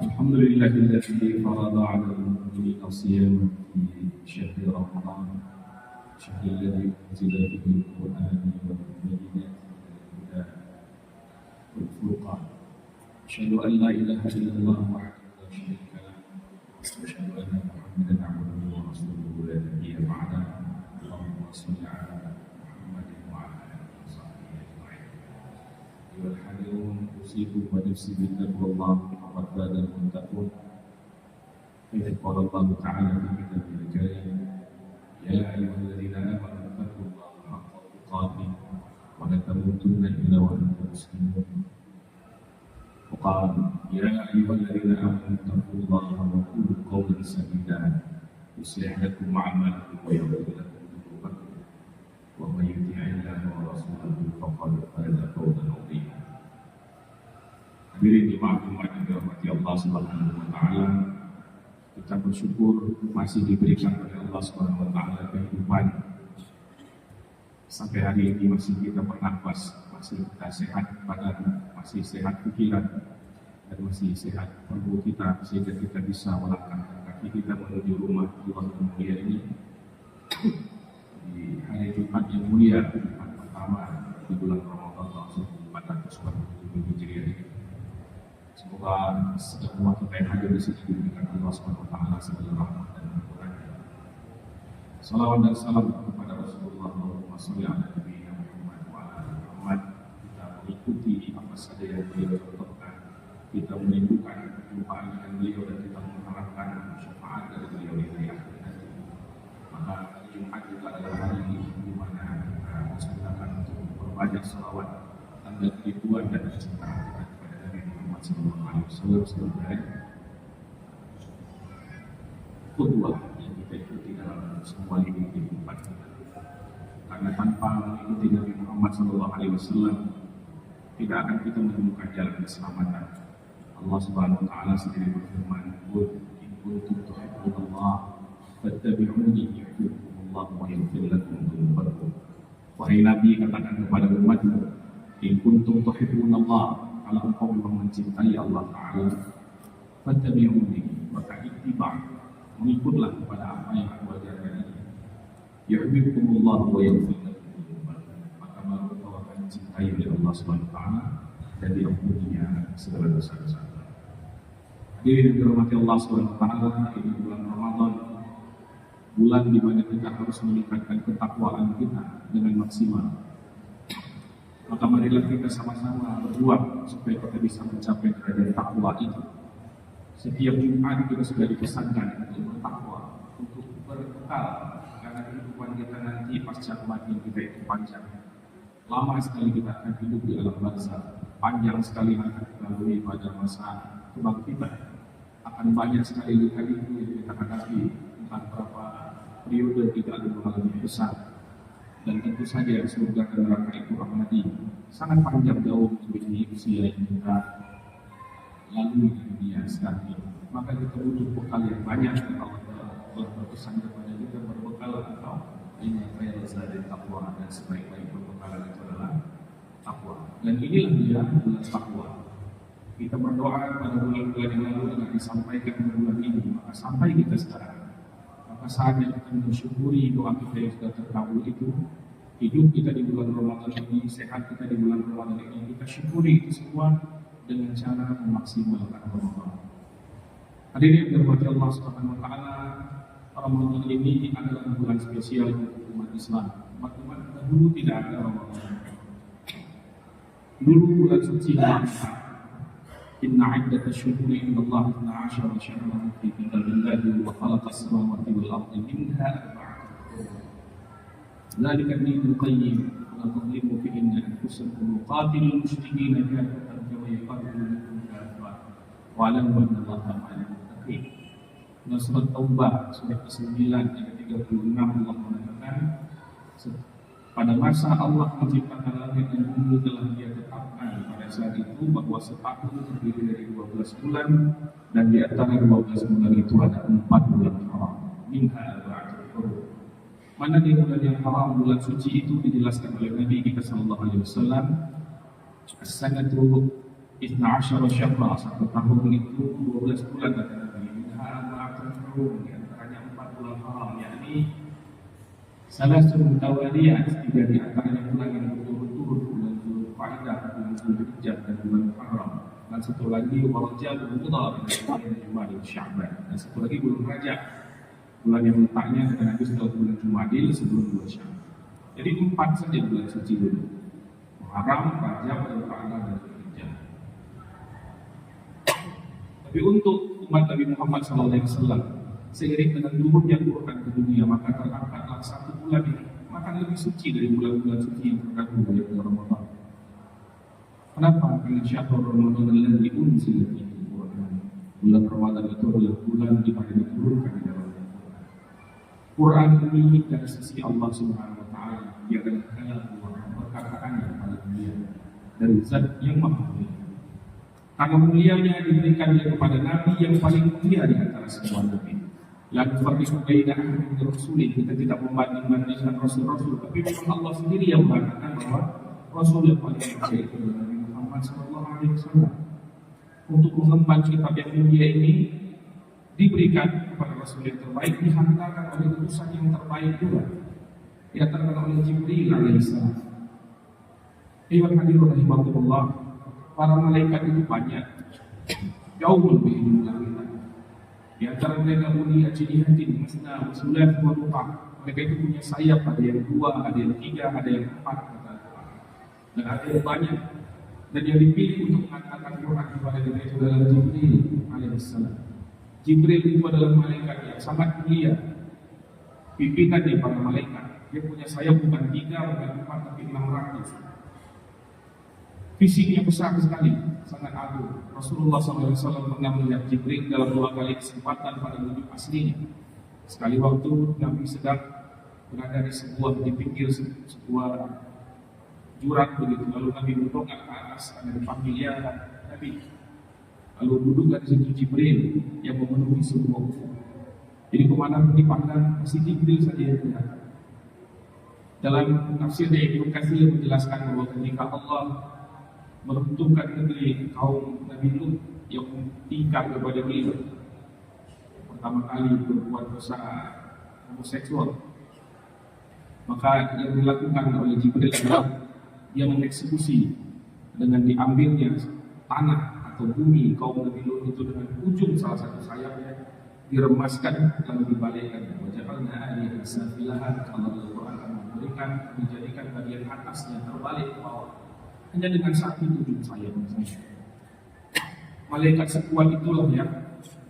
الحمد لله الذي فرض على المؤمنين الصيام في شهر رمضان، الشهر الذي أنزل فيه القرآن والبينات من الهدى والفرقان. أشهد أن لا إله إلا الله وحده لا شريك له، وأشهد أن محمدا عبده ورسوله لا نبي بعده. اللهم صل على محمد وعلى آله وصحبه أجمعين. أيها الحاضرون، أوصيكم ونفسي بتقوى الله فقد فاز المتقون. إذ قال الله تعالى في كتابه الكريم: يا أيها الذين آمنوا اتقوا الله حق تقاته ولا تموتن إلا وأنتم مسلمون. وقال: يا أيها الذين آمنوا اتقوا الله وقولوا قولا سديدا يصلح لكم أعمالكم ويغفر لكم ذنوبكم ومن يطع الله ورسوله فقد فاز فوزا عظيما. Hadirin jemaah yang dirahmati Allah Subhanahu wa taala, kita bersyukur masih diberikan oleh Allah Subhanahu wa taala kehidupan sampai hari ini, masih kita bernafas, masih kita sehat badan, masih sehat pikiran, dan masih sehat tubuh kita, sehingga kita bisa melangkahkan kaki kita menuju rumah Allah yang mulia ini di hari Jumat yang mulia, Jumat pertama di bulan Ramadan tahun 1447 Hijriah ini. Semoga semua kita yang hadir di sini diberikan Allah Subhanahu wa taala segala rahmat dan ampunannya. Salawat dan salam kepada Rasulullah SAW, Nabi Muhammad wa ala Muhammad. Kita mengikuti apa saja yang beliau contohkan, kita merindukan perjumpaan dengan beliau, dan kita mengharapkan syafaat dari beliau di akhir nanti. Maka hari Jumat itu adalah hari di mana kita disunahkan untuk memperbanyak salawat, tanda kerinduan dan kecintaan kita kepada Nabi Muhammad SAW sebagai qudwah yang kita ikuti dalam semua lini kehidupan kita. Karena tanpa mengikuti Nabi Muhammad SAW tidak akan kita menemukan jalan keselamatan. Allah Subhanahu wa taala sendiri berfirman: "Qul in kuntum tuhibbunallaha fattabi'uni yuhibbukumullah wa yaghfir lakum dzunubakum." Wahai Nabi, katakan kepada umatmu, in kuntum tuhibbunallaha, kalau engkau memang mencintai Allah Ta'ala, fattabi'uni, maka ittiba', mengikutlah kepada apa yang aku ajarkan ini. Yuhibbukumullah wa yaghfir lakum dzunubakum, maka baru engkau akan dicintai oleh Allah Subhanahu wa taala dan diampuninya segala dosa-dosa. Hadirin yang dirahmati Allah Subhanahu wa taala, ini bulan Ramadan, bulan di mana kita harus meningkatkan ketakwaan kita dengan maksimal. Maka marilah kita sama-sama berjuang supaya kita bisa mencapai derajat takwa itu. Setiap Jumat kita sudah dipesankan untuk bertakwa, untuk berbekal, karena kehidupan kita nanti pasca kematian kita itu panjang. Lama sekali kita akan hidup di alam barzakh, panjang sekali akan kita lalui pada masa kebangkitan. Akan banyak sekali lika-liku yang kita hadapi, entah berapa periode kita akan mengalami besar. Dan tentu saja surga dan neraka itu abadi, sangat panjang jauh dari usia yang kita lalui di dunia sekarang ini. Maka kita butuh bekal yang banyak. Allah telah berpesan kepada kita berbekal atau inna khairaz zadi taqwa, dan sebaik-baik perbekalan itu adalah takwa. Dan inilah dia bulan takwa. Kita berdoa pada bulan-bulan yang lalu agar disampaikan pada bulan ini, maka sampai kita sekarang. Maka saatnya kita mensyukuri doa kita yang sudah terdahulu itu. Hidup kita di bulan Ramadan ini, sehat kita di bulan Ramadan ini, kita syukuri itu semua dengan cara memaksimalkan Ramadan. Hadirin yang dirahmati Allah Subhanahu wa taala, Ramadan ini adalah bulan spesial untuk umat Islam. Umat dahulu tidak ada Ramadan. Dulu bulan suci Ramadan. Inna iddatash shuhuri indallahi 12 syahran fi kitabillahi wa khalaqas samawati wal ardi minha arba'atun. Dzalika ad-dinul qayyim wa la tadhlimu fihinna anfusakum qatilul musyrikeena kaffatan kama yuqatilukum kaffah wa alamu anna Allaha ma'al muttaqin. Dalam surat Taubah surat ke-9 ayat 36 Allah mengatakan, pada masa Allah menciptakan langit dan bumi telah Dia tetapkan pada saat itu bahwa setahun terdiri dari 12 bulan, dan di antara 12 bulan itu ada 4 bulan haram. Minha arba'atun hurum. Mana di bulan yang haram, bulan suci itu dijelaskan oleh Nabi kita sallallahu alaihi wasallam, as-sanatu Isna asyara syahra, satu tahun itu 12 bulan kata Nabi. Minha arba'atun hurum, di antaranya 4 bulan haram, yakni salasun mutawaliyat, 3 di antaranya bulan yang berturut-turut, bulan Zulqa'dah, bulan Zulhijjah dan bulan Muharram. Dan satu lagi Rajab Mudhar, bulan Jumadil Sya'ban. Dan satu lagi bulan Rajab, bulan yang letaknya kata Nabi setelah bulan Jumadil sebelum bulan Sya'ban. Jadi 4 saja bulan suci dulu. Muharram, Rajab, Zulqa'dah dan Zulhijjah. Tapi untuk umat Nabi Muhammad SAW, seiring dengan turunnya Quran ke dunia, maka terangkatlah satu bulan ini, maka lebih suci dari bulan-bulan suci yang tergabung oleh bulan Ramadan. Kenapa? Karena syahrul Ramadan alladzi unzila fihi al-Qur'an. Bulan Ramadan itu adalah bulan di mana diturunkan di dalamnya Quran ini dari sisi Allah Subhanahu wa taala, dia adalah kalam perkataan yang paling mulia dari zat yang maha mulia. Karena mulianya diberikannya kepada Nabi yang paling mulia di antara semua nabi. Lalu farriqu baina ahadin min rasulih, kita tidak membanding-bandingkan rasul-rasul, tapi memang Allah sendiri yang mengatakan bahwa rasul yang paling mulia itu adalah Nabi Muhammad SAW. Untuk mengemban kitab yang mulia ini diberikan kepada rasul yang terbaik, dihantarkan oleh utusan yang terbaik juga, dihantarkan oleh Jibril alaihissalam. Ayuhal hadirin rahimahumullah, para malaikat itu banyak, jauh lebih jumlah kita. Di antara mereka uli ajnihatin masna wa sulath wa ruba'. Mereka itu punya sayap, ada yang 2, ada yang 3, ada yang 4, dan ada yang banyak. Dan yang dipilih untuk mengatakan Quran kepada mereka itu adalah Jibril alaihissalam. Jibril itu adalah malaikat yang sangat mulia, pimpinan dari para malaikat. Dia punya sayap bukan 3, bukan 4, tapi 600. Fisiknya besar sekali, sangat agung. Rasulullah SAW pernah melihat Jibril dalam 2 kali kesempatan pada wujud aslinya. Sekali waktu Nabi sedang berada di pinggir sebuah jurang begitu, lalu Nabi mendongak ke atas, ada dipanggil ya Nabi. Lalu duduk dari situ Jibril yang memenuhi semua ufuk. Jadi kemana pun dipandang masih Jibril saja yang kelihatan. Dalam tafsirnya Ibnu Katsir menjelaskan bahwa ketika Allah meruntuhkan negeri kaum Nabi Lut yang tingkah kepada beliau, pertama kali berbuat dosa homoseksual, maka yang dilakukan oleh Jibril adalah dia mengeksekusi dengan diambilnya tanah atau bumi kaum Nabi Lut itu dengan ujung salah satu sayapnya diremaskan lalu dibalikkan. Wajalna alaiha safilahan, kalau Al-Quran akan memberikan dijadikan bagian atasnya terbalik ke bawah, hanya dengan satu ujung sayapnya saja. Malaikat sekuat itulah yang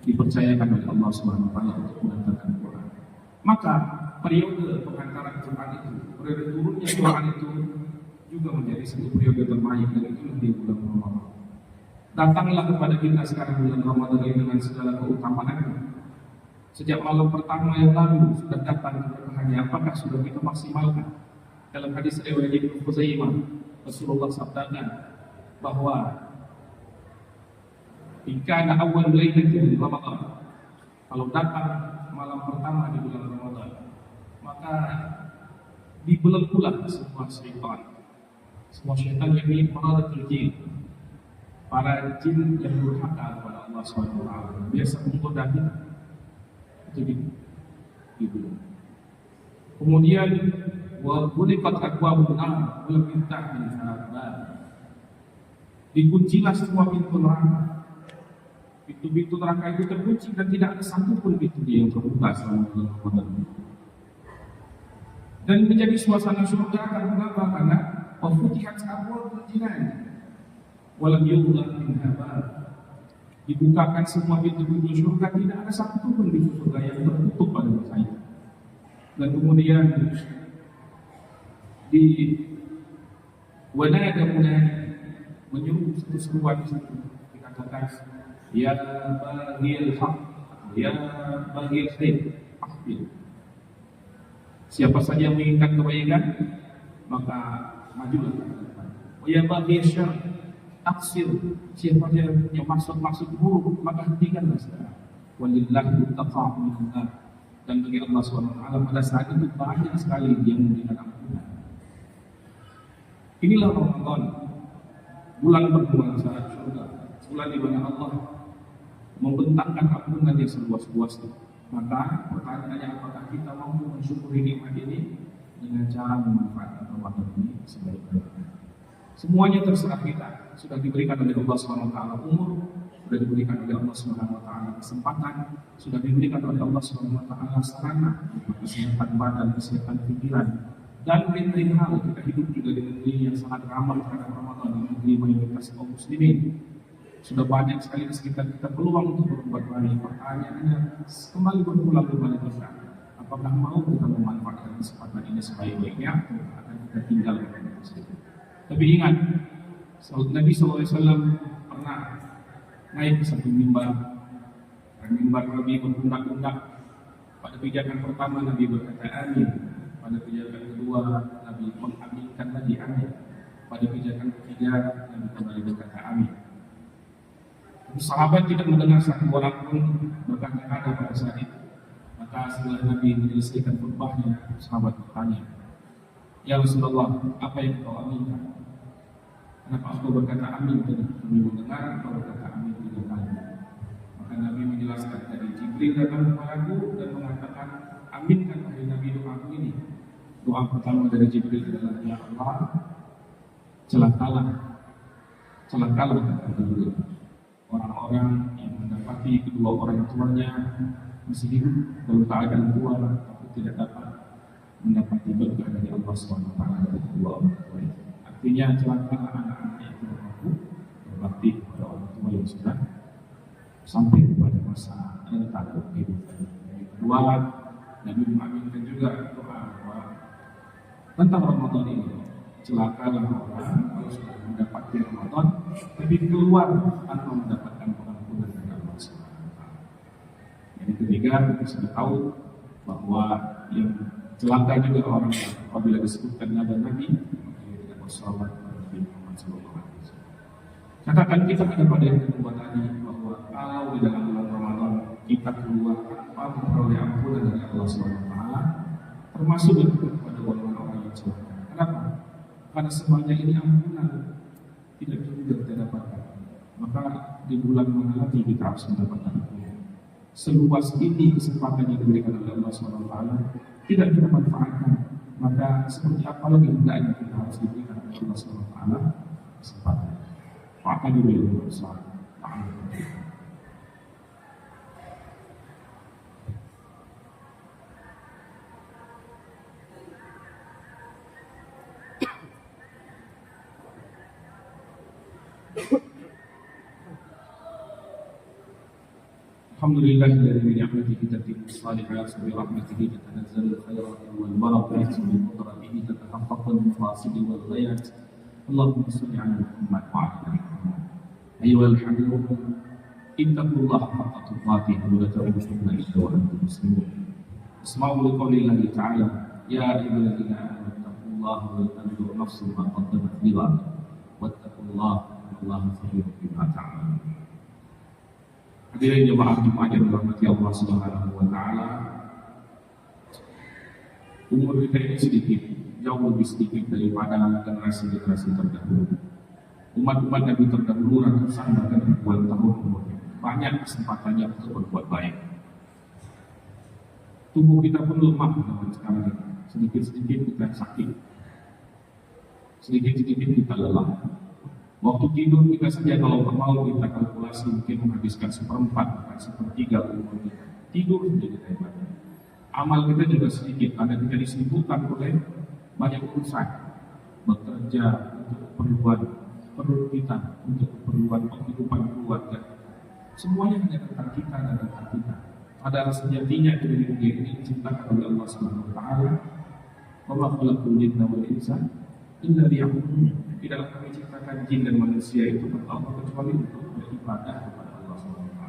dipercayakan oleh Allah Subhanahu wa taala untuk mengantarkan Quran. Maka periode pengantaran Quran itu, periode turunnya Quran itu juga menjadi satu periode terbaik, dan itulah di bulan Ramadan. Datanglah kepada kita sekarang bulan Ramadan ini dengan segala keutamaannya. Sejak malam pertama yang lalu sudah datang keberkahannya, apakah sudah kita maksimalkan? Dalam hadis riwayat Ibnu Khuzaimah, Rasulullah sabdakan bahwa jika ada awal lailatul Ramadan, kalau datang malam pertama di bulan Ramadan, maka dibelenggulah semua syaitan yang ini maradatul jin, para jin yang durhaka kepada Allah SWT, biasa menggoda kita. Itu gitu. Kemudian wa ghuliqat abwabun nar wa lam yuftah minha bab. Dikuncilah semua pintu neraka. Pintu-pintu neraka itu terkunci dan tidak ada satupun pintu yang terbuka selama bulan Ramadan. Dan menjadi suasana surga karena apa? Karena wafutihat abwabul jinan wa lam yughlaq minha bab. Dibukakan semua pintu-pintu surga, tidak ada satupun pintu surga yang tertutup pada masa itu. Dan kemudian di wanada munadi menyuruh satu seruan di situ, dikatakan ya baghil haq, ya baghil khair, aqbil. Siapa saja yang menginginkan kebaikan maka majulah ke depan. Ya baghil syarr, taksir. Siapa saja yang maksud buruk maka hentikanlah sekarang. Walillahi taqwa minna. Dan bagi Allah SWT pada saat itu banyak sekali yang memberikan ampunan. Inilah Ramadan, bulan bernuansa surga. bulan di mana Allah membentangkan ampunannya seluas-luasnya. Maka pertanyaannya, apakah kita mampu mensyukuri nikmat ini dengan cara memanfaatkan Ramadan ini sebaik-baiknya? Semuanya terserah kita. Sudah diberikan oleh Allah SWT umur, sudah diberikan oleh Allah SWT kesempatan, sudah diberikan oleh Allah SWT sarana, kesehatan badan, kesehatan pikiran, dan lain-lain hal. Kita hidup juga di negeri yang sangat ramah terhadap Ramadan, di negeri mayoritas kaum muslimin. Sudah banyak sekali di sekitar kita peluang untuk berbuat baik. Pertanyaannya kembali berulang kepada kita, apakah mau kita memanfaatkan kesempatan ini sebaik-baiknya atau akan kita tinggalkan itu? Tapi ingat, Nabi SAW pernah naik ke satu mimbar, dan mimbar Nabi berundak-undak. Pada pijakan pertama Nabi berkata amin, pada pijakan kedua Nabi mengaminkan lagi amin, pada pijakan ketiga Nabi kembali berkata amin. Sahabat tidak mendengar satu orang pun berkata-kata pada saat itu. Maka setelah Nabi menyelesaikan khutbahnya, sahabat bertanya, "Ya Rasulullah, apa yang kau aminkan? Kenapa engkau berkata amin tadi? Kami mendengar engkau berkata amin 3 kali." Maka Nabi menjelaskan, tadi Jibril datang kepadaku dan mengatakan, aminkan wahai Nabi doaku ini. Doa pertama dari Jibril adalah, ya Allah, celakalah kata Jibril orang-orang yang mendapati kedua orang tuanya masih hidup dalam keadaan tua tapi tidak dapat mendapati berkah dari Allah SWT dari kedua orang tua itu. Artinya celakalah anak-anak yang tidak mampu berbakti kepada orang tua yang sudah sampai kepada masa rentan kehidupan. Kedua, Nabi mengaminkan juga doa bahwa tentang Ramadan ini, celakalah orang kalau sudah mendapati Ramadan tapi keluar tanpa mendapatkan pengampunan dari Allah SWT. Yang ketiga, kita sudah tahu bahwa yang celaka juga orang yang apabila disebutkan nama Nabi maka dia tidak bersalawat kepada Nabi Muhammad SAW. Katakan kita pada yang kedua tadi bahwa kalau di dalam bulan Ramadan kita keluar tanpa memperoleh ampunan dari Allah SWT, termasuk kepada orang-orang yang celaka. Kenapa? Karena semuanya ini ampunan tidak juga kita dapatkan. Maka di bulan mana lagi kita harus mendapatkan ampunan? Seluas ini kesempatan yang diberikan oleh Allah SWT tidak kita manfaatkan. Maka seperti apa lagi hendaknya kita harus diberikan oleh Allah SWT kesempatan? Maka diberi Allah. Alhamdulillahilladzi bi ni'matihi tatimmu shalihat wa bi rahmatihi tatanazzalu al-khairat wal barakatu wa bi qudratihi tatahaqqaqu al-mafasid wal ghayat. Allahumma shalli 'ala Muhammad wa 'ala ali Muhammad. Ayyuhal hadirun, ittaqullaha haqqa tuqatih wa la tamutunna illa wa antum muslimun. Isma'u liqaulillahi ta'ala, ya ayyuhalladzina amanu ittaqullaha wa tanzur nafsun ma qaddamat lighad wattaqullaha innallaha khabirun bima ta'malun. Hadirin jemaah Jumat yang dirahmati Allah Subhanahu wa taala. Umur kita ini sedikit, jauh lebih sedikit daripada generasi-generasi terdahulu. Umat-umat Nabi terdahulu ratusan bahkan ribuan tahun umurnya. Banyak kesempatannya untuk berbuat baik. Tubuh kita pun lemah zaman sekarang ini. Sedikit-sedikit kita sakit. Sedikit-sedikit kita lelah. Waktu tidur kita saja kalau mau kita kalkulasi mungkin menghabiskan 1/4 bahkan 1/3 umur kita. Tidur saja kita ibadah. Amal kita juga sedikit karena kita disibukkan oleh banyak urusan. Bekerja untuk keperluan perut kita, untuk keperluan kehidupan keluarga. Semuanya hanya tentang kita dan tentang kita. Padahal sejatinya dari dunia ini diciptakan oleh Allah Subhanahu wa taala. Wa ma khalaqul jinna wal insa illa liya'budun. Tidaklah kami ciptakan jin dan manusia itu pertama kecuali untuk beribadah kepada Allah SWT.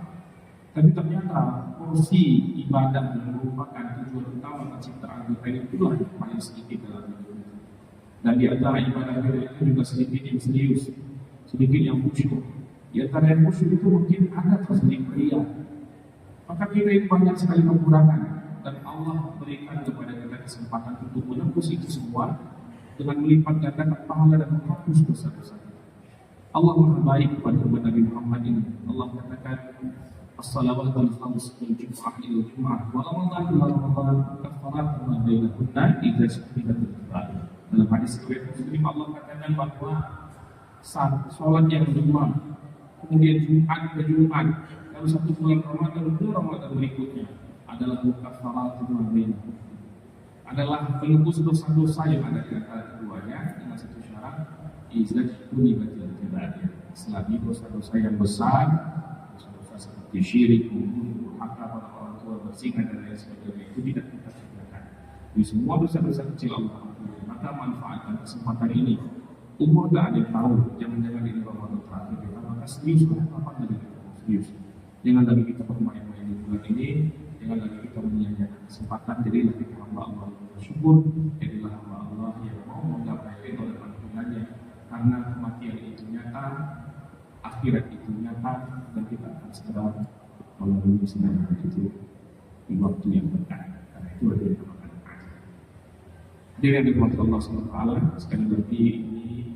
Tapi ternyata porsi ibadah yang merupakan tujuan utama penciptaan kita itulah yang paling sedikit dalam hidup kita. Dan di antara ibadah kita itu juga sedikit yang serius, sedikit yang khusyuk. Di antara yang khusyuk itu mungkin ada terselip ria. Maka kita ini banyak sekali kekurangan dan Allah berikan kepada kita kesempatan untuk menembus itu semua dengan melipat gandakan pahala dan menghapus dosa-dosa. Allah Maha baik kepada umat Nabi Muhammad ini. Allah katakan as-salawatul khams wal jumu'ah ila jumu'ah wa ramadan ila ramadan kafaratun ma bainahunna idza syahidatu al-kaba'ir. Dalam hadis riwayat Muslim Allah katakan bahwa salat yang berjamaah kemudian Jumat ke Jumat lalu satu bulan Ramadan ke Ramadan berikutnya adalah kafaratun ma bainahunna, adalah penebus dosa-dosa yang ada di antara keduanya dengan satu syarat izah kunibatil kabair. Selagi dosa-dosa yang besar, dosa-dosa seperti syirik, membunuh, durhaka pada orang tua, berzina dan lain sebagainya itu tidak kita kerjakan. Di semua dosa-dosa kecil Allah ampuni. Maka manfaatkan kesempatan ini. Umur tak ada yang tahu. Jangan-jangan ini Ramadan terakhir kita, maka seriuslah. Kapan lagi kita serius? Jangan lagi kita bermain-main di bulan ini. Jangan lagi kita menyia-nyiakan kesempatan. Jadilah kita hamba Allah yang bersyukur. Jadilah hamba Allah yang mau menggapai oleh ampunannya. Karena kematian itu nyata, akhirat itu nyata, dan kita akan segera melalui sinar itu di waktu yang dekat. Karena itu ada yang akan ada. Hadirin yang dirahmati Allah SWT, sekali lagi ini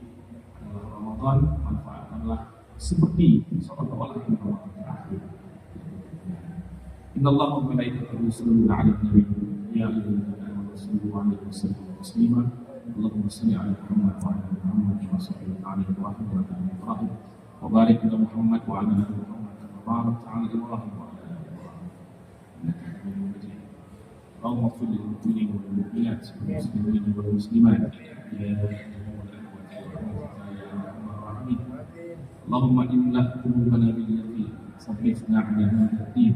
adalah Ramadan, manfaatkanlah seperti seolah-olah ini Ramadan terakhir. Inna Allah wa malaikatahu yusholluna 'alan nabi ya ayyuhalladzina amanu shallu 'alaihi wa sallimu taslima. Allahumma shalli 'ala Muhammad wa 'ala ali Muhammad kama shallaita 'ala Ibrahim wa 'ala ali Ibrahim wa barik 'ala Muhammad wa 'ala ali Muhammad kama barakta 'ala Ibrahim wa 'ala ali Ibrahim innaka Hamidum Majid. Allahumma ighfir lil mu'minina wal mu'minat wal muslimina wal muslimat ya Allahumma imla qulubana bil yaqin sabbitna 'ala hadha ad-din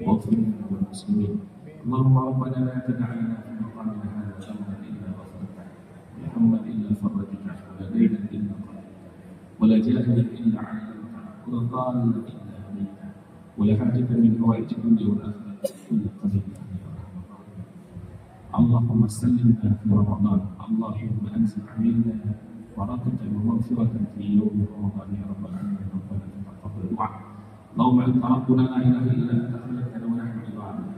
واغفر لنا والمسلمين. اللهم ربنا لا تدع لنا في مقامنا هذا ذنبا الا غفرته ولا هما الا فرجته ولا دينا الا قضيته ولا جاهلا الا علمته ولا ضالا الا هديته ولا حاجة من حوائج الدنيا والاخره الا قضيتها يا ارحم الراحمين. اللهم سلمنا في رمضان. اللهم انزل علينا بركه ومغفره في يوم رمضان يا رب العالمين. ربنا تقبل دعاء. اللهم انت ربنا لا اله الا انت خلقتنا ونحن عبادك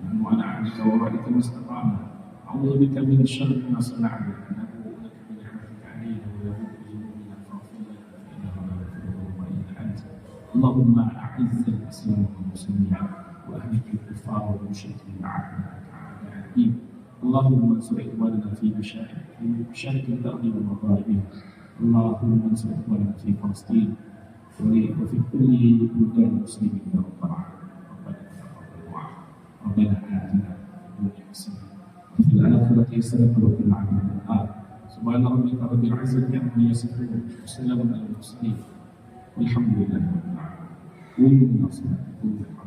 نحن على عهدك ووعدك ما استطعنا. اعوذ بك من الشر ما صنعنا نبوء لك بنعمتك علينا ونبوء بذنوبنا فاغفر لنا فانه لا يغفر الذنوب الا انت. اللهم اعز الاسلام والمسلمين واهلك الكفار والمشركين اعداءك اعداء الدين. اللهم انصر اخواننا في مشارق الارض ومغاربها. اللهم انصر اخواننا في فلسطين وفي كل بلدان المسلمين يا رب العالمين. ربنا تقبل دعاء. ربنا آتنا في الدنيا حسنة وفي الآخرة حسنة وقنا عذاب النار. سبحان ربك رب العزة عما يصفون وسلام على المرسلين والحمد لله رب العالمين. قوموا إلى صلاتكم.